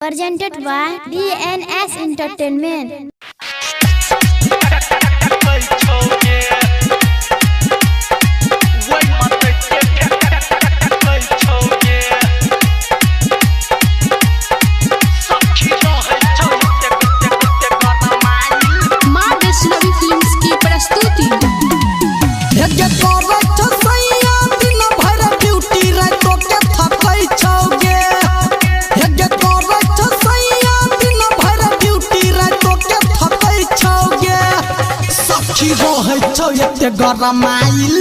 Presented by DNS Entertainment. गरमाइल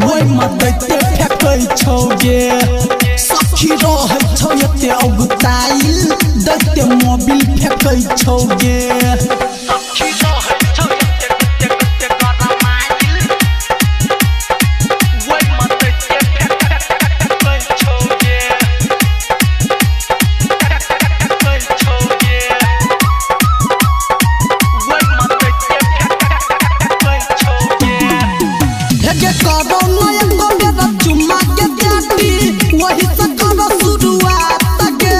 वही मदते फेकै छौ गे सखी रहै छौ एते अगुताइल दैते मोबिल फेकै छौ गे सखी रहै छौ एते गरमाइल वही मदते फेकै छौ गे फेकै छौ गे वही मदते फेकै छौ गे हे करो नया मेरा चुम्मा के चाटी वही से करो शुरुआत गे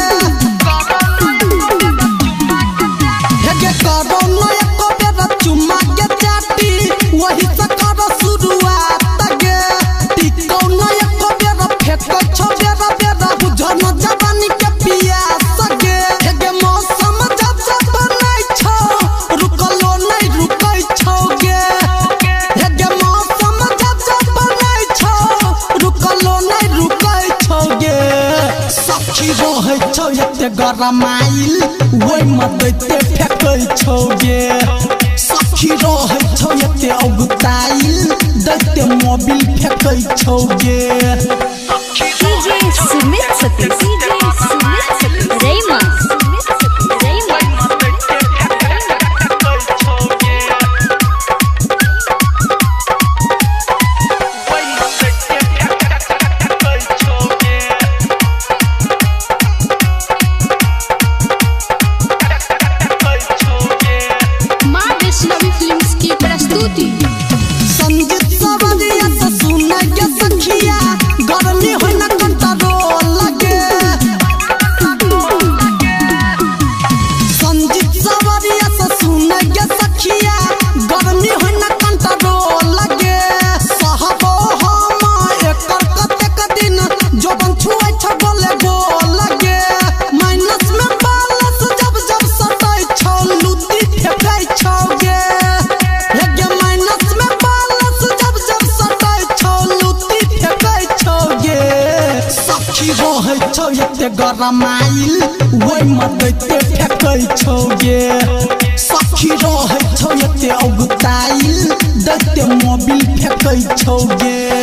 हे करो नया मेरा चुम्मा के चाटी वही से करो शुरुआत गे टिको नया मेरा फेंको छो बेरा बेरा बुझो न जवानी के पियास गे हे मौसम जब जब बनाई छो रुकलो नहीं रुकै छौ गे हे मौसम जब जब बनाई छो रुकलो नहीं रुकै छौ गे सखी रहै छौ एते गरमाइल वही मदते फेकै छौ गे सखी रहै छौ एते अगुताइल दैते मोबिल फेकै छौ गे DJ Sumit Satish, Raymond. संगीत सवरिया से सुन के सखिया गर्मी होई न कंट्रोल लगे संगीत सवरिया से सुन के सखिया गर्मी होई न कंट्रोल लगे सहबो हम एकर कतेक दिन जोबन छुए छ बोले बोल लगे माइनस में बालस जब जब सटै छौ लुटी फेकै छौ गे रहै छौ एते गरमाइल वही मदते फेकै छौ गे सखी रहै छौ एते अगुताइल दैते मोबिल फेकै छौ गे